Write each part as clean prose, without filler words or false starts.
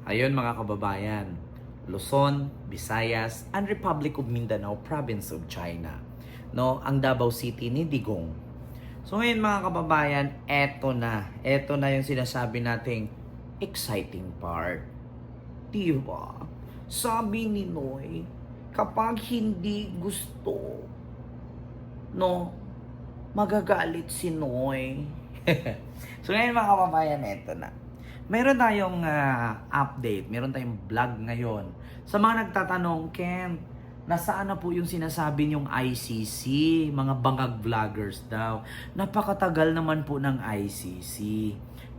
Ayun mga kababayan, Luzon, Visayas, and Republic of Mindanao, Province of China. No, ang Davao City ni Digong. So ngayon mga kababayan, eto na. Eto na yung sinasabi nating exciting part. Diba? Sabi ni Noy, kapag hindi gusto, no, magagalit si Noy. So ngayon mga kababayan, eto na. Meron tayong update, meron tayong vlog ngayon. Sa mga nagtatanong, Ken, nasaan na po yung sinasabi niyong ICC? Mga bangag vloggers daw. Napakatagal naman po ng ICC.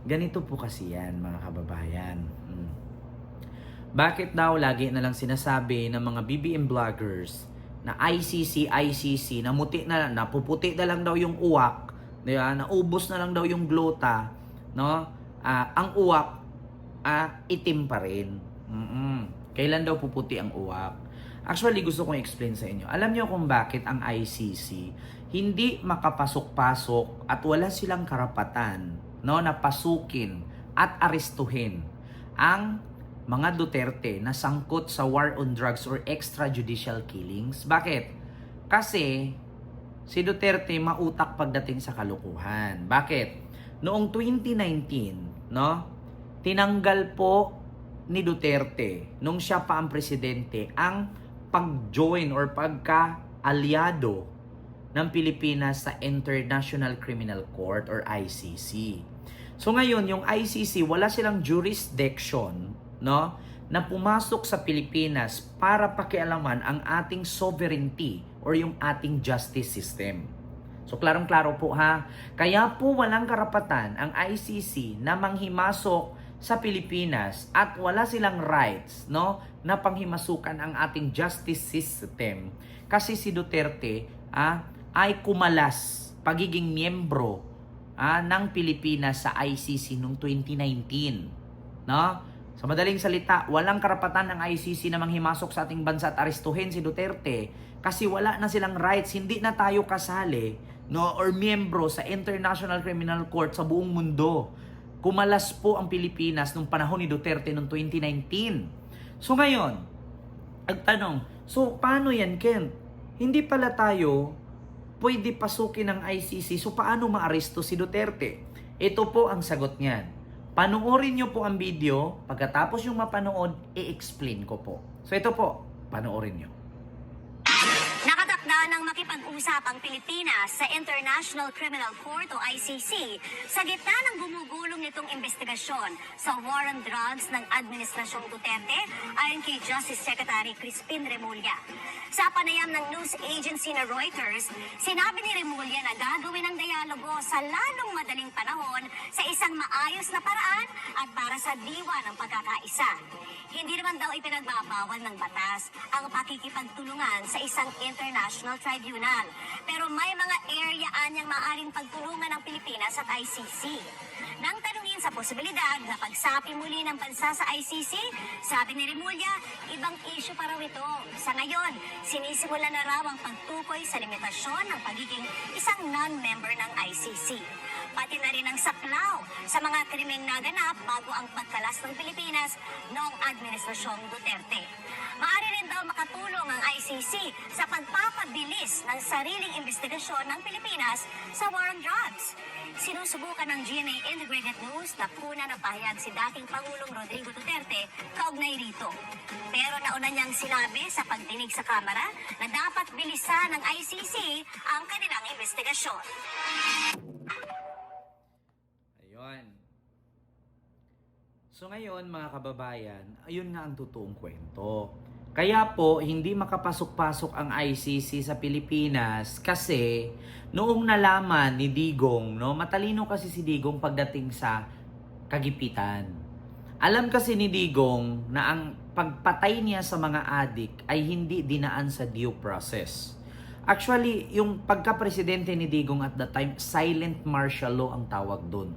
Ganito po kasi yan, mga kababayan. Bakit daw lagi na lang sinasabi ng mga BBM vloggers na ICC, namuti na, napuputi na lang daw yung uwak, di ba? Naubos na lang daw yung glota, no? Ang uwak, itim pa rin. Kailan daw puputi ang uwak? Actually, gusto kong explain sa inyo. Alam niyo kung bakit ang ICC hindi makapasok-pasok at wala silang karapatan, no, na pasukin at arestuhin ang mga Duterte na sangkot sa war on drugs or extrajudicial killings. Bakit? Kasi si Duterte mautak pagdating sa kalukuhan. Bakit? Noong 2019, no, tinanggal po ni Duterte, nung siya pa ang presidente, ang pag-join or pagka-alyado ng Pilipinas sa International Criminal Court or ICC. So ngayon, yung ICC, wala silang jurisdiction, no, na pumasok sa Pilipinas para pakialaman ang ating sovereignty or yung ating justice system. So, klarong-klaro po ha. Kaya po walang karapatan ang ICC na manghimasok sa Pilipinas at wala silang rights, no, na panghimasukan ang ating justice system. Kasi si Duterte ay kumalas pagiging miyembro ng Pilipinas sa ICC noong 2019. No? Sa madaling salita, walang karapatan ng ICC na manghimasok sa ating bansa at arestuhin si Duterte kasi wala na silang rights, hindi na tayo kasali, no, or miyembro sa International Criminal Court sa buong mundo. Kumalas po ang Pilipinas nung panahon ni Duterte noong 2019. So ngayon, agtanong, so paano yan, Ken? Hindi pala tayo pwede pasukin ng ICC, so paano maaresto si Duterte? Ito po ang sagot niyan. Panoorin nyo po ang video, pagkatapos yung mapanood, i-explain ko po. So ito po, panoorin nyo. Nakatakda ng makipag-usap ang Pilipinas sa International Criminal Court o ICC sa gitna ng gumugulong nitong investigasyon sa war on drugs ng Administrasyong Duterte ayon kay Justice Secretary Crispin Remulla. Sa panayam ng news agency na Reuters, sinabi ni Remulla na gagawin ang dialogo sa lalong madaling panahon sa isang maayos na paraan at para sa diwa ng pagkakaisa. Hindi naman daw ipinagbabawal ng batas ang pakikipagtulungan sa isang international tribunal. Pero may mga area anyang maaaring pagtulungan ng Pilipinas at ICC. Nang tanungin sa posibilidad na pagsapi muli ng bansa sa ICC, sabi ni Remulla, ibang issue pa raw ito. Sa ngayon, sinisimula na raw ang pagtukoy sa limitasyon ng pagiging isang non-member ng ICC. Pati na rin ang saklaw sa mga krimeng naganap bago ang pagkalas ng Pilipinas noong Administrasyong Duterte. Maaari rin daw makatulong ang ICC sa pagpapabilis ng sariling investigasyon ng Pilipinas sa war on drugs. Sinusubukan ng GMA Integrated News na puna ng pahayag si dating Pangulong Rodrigo Duterte kaugnay rito. Pero nauna niyang sinabi sa pagdinig sa Kamara na dapat bilisan ng ICC ang kanilang investigasyon. Ayun. So ngayon mga kababayan, ayun nga ang totoong kwento. Kaya po, hindi makapasok-pasok ang ICC sa Pilipinas kasi noong nalaman ni Digong, no, matalino kasi si Digong pagdating sa kagipitan. Alam kasi ni Digong na ang pagpatay niya sa mga adik ay hindi dinaan sa due process. Actually, yung pagka-presidente ni Digong at that time, silent martial law ang tawag doon.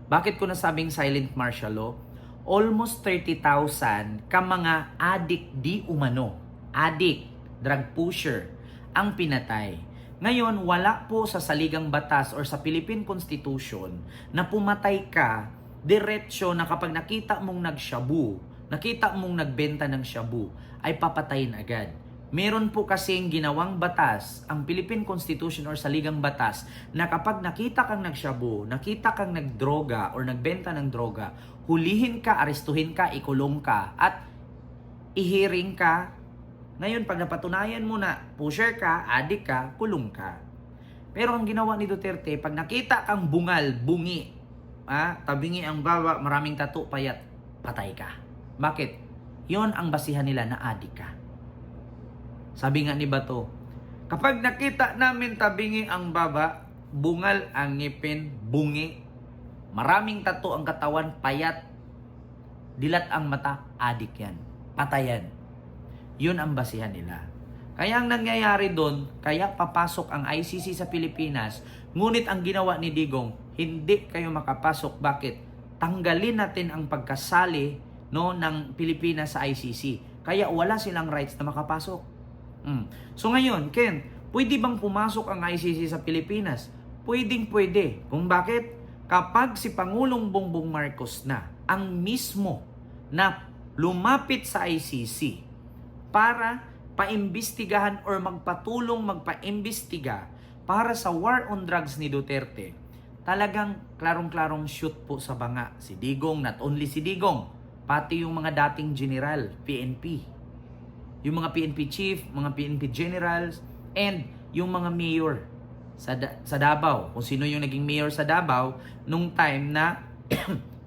Bakit ko nasabing silent martial law? Almost 30,000 ka mga adik di umano, adik, drug pusher, ang pinatay. Ngayon, wala po sa saligang batas or sa Philippine Constitution na pumatay ka diretsyo na kapag nakita mong nagshabu, nakita mong nagbenta ng shabu, ay papatayin agad. Meron po kasing ginawang batas, ang Philippine Constitution or saligang batas, na kapag nakita kang nagshabu, nakita kang nagdroga or nagbenta ng droga, hulihin ka, arestuhin ka, ikulong ka, at ihiring ka. Ngayon, pag napatunayan mo na pusher ka, adik ka, kulong ka. Pero ang ginawa ni Duterte, pag nakita kang bungal, bungi, tabingi ang baba, maraming tattoo, payat, patay ka. Bakit? Yon ang basihan nila na adik ka. Sabi nga ni Bato, kapag nakita namin tabingi ang baba, bungal ang ngipin, bungi, maraming tattoo ang katawan, payat, dilat ang mata, adik yan. Patayan. Yun ang basihan nila. Kaya ang nangyayari doon, kaya papasok ang ICC sa Pilipinas, ngunit ang ginawa ni Digong, hindi kayo makapasok. Bakit? Tanggalin natin ang pagkasali ng Pilipinas sa ICC. Kaya wala silang rights na makapasok. So ngayon, Ken, pwede bang pumasok ang ICC sa Pilipinas? Pwedeng-pwede. Kung bakit? Kapag si Pangulong Bongbong Marcos na ang mismo na lumapit sa ICC para paimbestigahan or magpaimbestiga para sa war on drugs ni Duterte, talagang klarong-klarong shoot po sa banga si Digong, not only si Digong, pati yung mga dating general, PNP. Yung mga PNP chief, mga PNP generals, and yung mga mayor sa Davao. Kung sino yung naging mayor sa Davao nung time na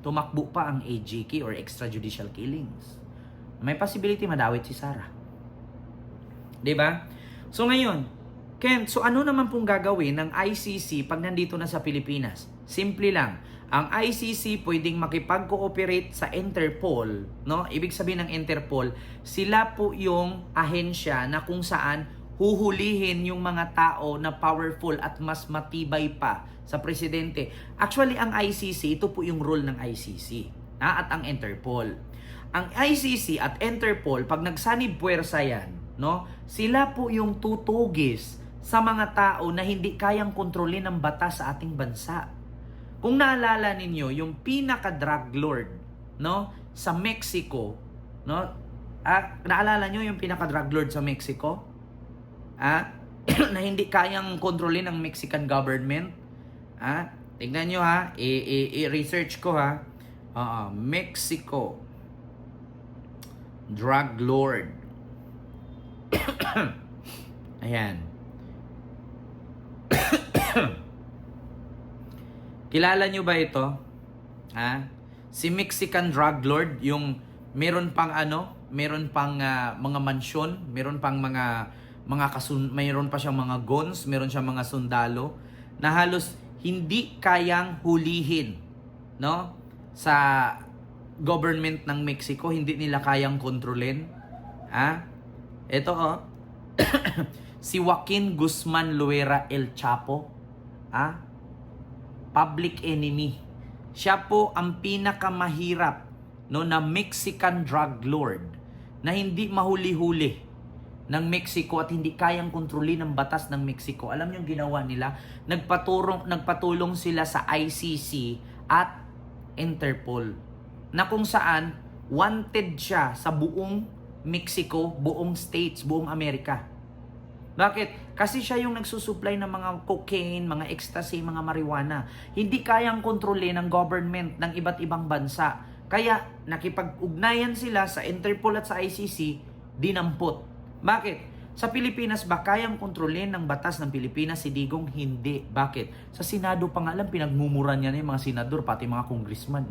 tumakbo pa ang AGK or extrajudicial killings. May possibility madawit si Sara. 'Di ba? So ngayon, Ken, so ano naman pong gagawin ng ICC pag nandito na sa Pilipinas? Simple lang. Ang ICC pwedeng makipag-cooperate sa Interpol, no? Ibig sabihin ng Interpol, sila po yung ahensya na kung saan huhulihin yung mga tao na powerful at mas matibay pa sa presidente. Actually, ang ICC, ito po yung role ng ICC, at ang Interpol. Ang ICC at Interpol, pag nagsanib puwersa yan, no? Sila po yung tutugis sa mga tao na hindi kayang kontrolin ng batas sa ating bansa. Kung naalala ninyo, yung pinaka-drug lord, no, sa Mexico, no? Naalala nyo yung pinaka-drug lord sa Mexico? Na hindi kayang kontrolin ng Mexican government? Tingnan nyo ha, i-research ko ha. Mexico drug lord. Ayan. Kilala nyo ba ito? Si Mexican drug lord, yung meron pang mga mansyon, meron pang mayroon pa siyang mga guns, meron siyang mga sundalo na halos hindi kayang hulihin, no? Sa government ng Mexico, hindi nila kayang kontrolin. Ito si Joaquin Guzman Loera El Chapo, public enemy. Siya po ang pinakamahirap, no, na Mexican drug lord na hindi mahuli-huli ng Mexico at hindi kayang kontrolin ng batas ng Mexico. Alam niyo yung ginawa nila? Nagpatulong sila sa ICC at Interpol, na kung saan wanted siya sa buong Mexico, buong states, buong Amerika. Bakit? Kasi siya yung nagsusupply ng mga cocaine, mga ecstasy, mga marijuana. Hindi kayang kontrolin ng government ng iba't ibang bansa. Kaya nakipag-ugnayan sila sa Interpol at sa ICC, dinampot. Bakit? Sa Pilipinas ba kayang kontrolin ng batas ng Pilipinas? Si Digong hindi. Bakit? Sa Senado pa nga lang, pinagmumuran niya na yung mga senador, pati mga congressman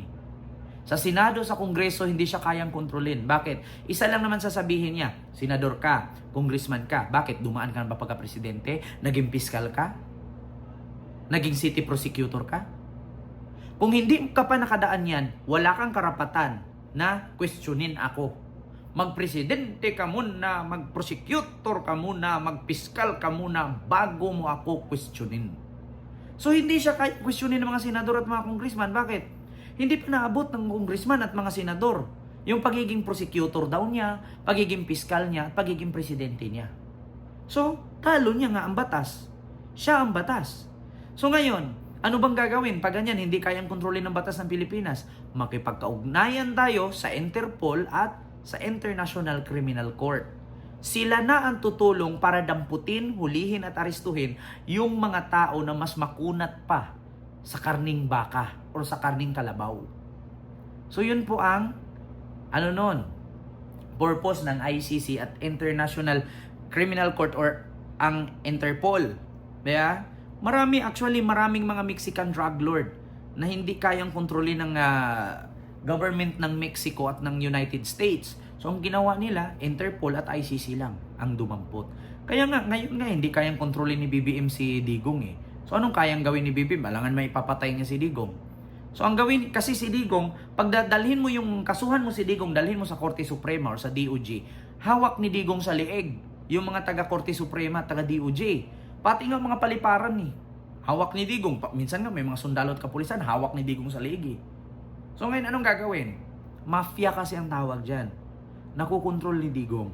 Sa Senado, sa Kongreso, hindi siya kayang kontrolin. Bakit? Isa lang naman sasabihin niya, senador ka, congressman ka. Bakit? Dumaan ka ba pagka-presidente? Naging piskal ka? Naging city prosecutor ka? Kung hindi ka pa nakadaan yan, wala kang karapatan na questionin ako. Magpresidente ka muna, mag-prosecutor ka muna, mag-piskal ka muna, bago mo ako questionin. So hindi siya questionin ng mga senador at mga congressman. Bakit? Hindi pa naabot ng congressman at mga senador yung pagiging prosecutor daw niya, pagiging piskal niya, at pagiging presidente niya. So, talo niya nga ang batas. Siya ang batas. So ngayon, Ano bang gagawin? Pag ganyan, hindi kayang kontrolin ng batas ng Pilipinas. Makipagkaugnayan tayo sa Interpol at sa International Criminal Court. Sila na ang tutulong para damputin, hulihin at arestuhin yung mga tao na mas makunat pa sa karning baka o sa karning kalabaw. So yun po ang purpose ng ICC at International Criminal Court or ang Interpol. Kaya maraming mga Mexican drug lord na hindi kayang kontrolin ng government ng Mexico at ng United States. So ang ginawa nila, Interpol at ICC lang ang dumampot. Kaya nga, ngayon nga, hindi kayang kontrolin ni BBM si Digong eh. So anong kayang gawin ni BBM? Alangan may papatay niya si Digong. So ang gawin, kasi si Digong, pag dalhin mo yung kasuhan mo si Digong, dalhin mo sa Korte Suprema or sa DOJ, hawak ni Digong sa lieg yung mga taga Korte Suprema at taga DOJ. Pati nga mga paliparan eh. Hawak ni Digong. Minsan nga may mga sundalo at kapulisan, hawak ni Digong sa liig eh. So ngayon, anong gagawin? Mafia kasi ang tawag dyan. Nakukontrol ni Digong.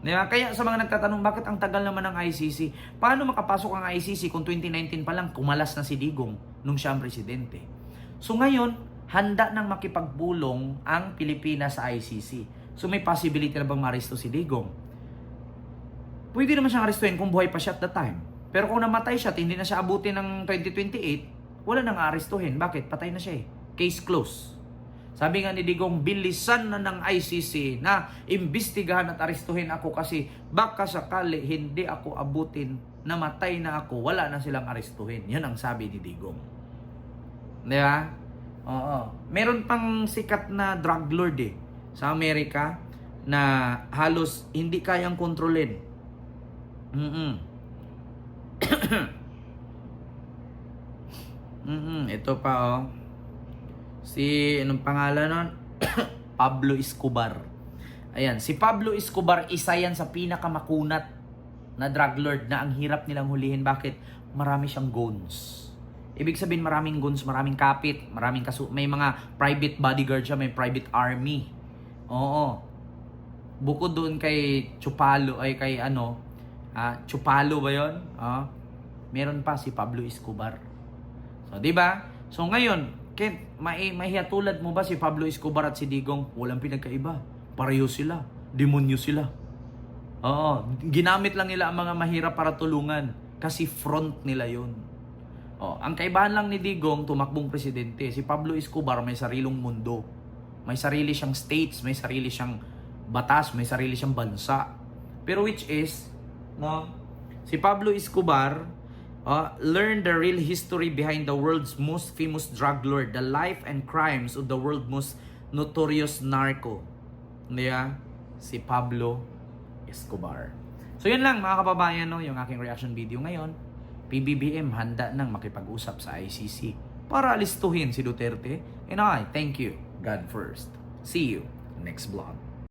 Diba? Kaya sa mga nagtatanong, bakit ang tagal naman ng ICC? Paano makapasok ang ICC kung 2019 pa lang kumalas na si Digong nung siya ang presidente? So ngayon, handa nang makipagbulong ang Pilipinas sa ICC. So may possibility na bang ma-aresto si Digong? Pwede naman siyang arestuhin kung buhay pa siya at the time. Pero kung namatay siya at hindi na siya abutin ng 2028, wala nang aarestuhin. Bakit? Patay na siya eh. Case closed. Sabi nga ni Digong, bilisan na ng ICC na imbestigahan at arestuhin ako kasi baka sakali hindi ako abutin, namatay na ako, wala na silang arestuhin. Yan ang sabi ni Digong. Diba? Oo. Meron pang sikat na drug lord eh sa Amerika na halos hindi kayang kontrolin. Ito pa oh. Si, anong pangalan nun? Pablo Escobar. Ayan, si Pablo Escobar, isa yan sa pinakamakunat na drug lord na ang hirap nilang hulihin. Bakit? Marami siyang goons. Ibig sabihin maraming goons, maraming kapit, may mga private bodyguard siya, may private army. Oo. Bukod doon kay Chupalo, ay kay Chupalo ba yun? Meron pa si Pablo Escobar. So, di ba? So, ngayon, mahihatulad mo ba si Pablo Escobar at si Digong? Walang pinagkaiba. Pareho sila. Demonyo sila. Oo. Ginamit lang nila ang mga mahirap para tulungan. Kasi front nila yun. Ang kaibahan lang ni Digong, tumakbong presidente. Si Pablo Escobar may sarilong mundo. May sarili siyang states, may sarili siyang batas, may sarili siyang bansa. Pero which is, si Pablo Escobar, learn the real history behind the world's most famous drug lord, the life and crimes of the world's most notorious narco. Si Pablo Escobar. So yun lang mga kababayan, yung aking reaction video ngayon. PBBM handa nang makipag-usap sa ICC para alistuhin si Duterte. And I thank you. God first. See you next vlog.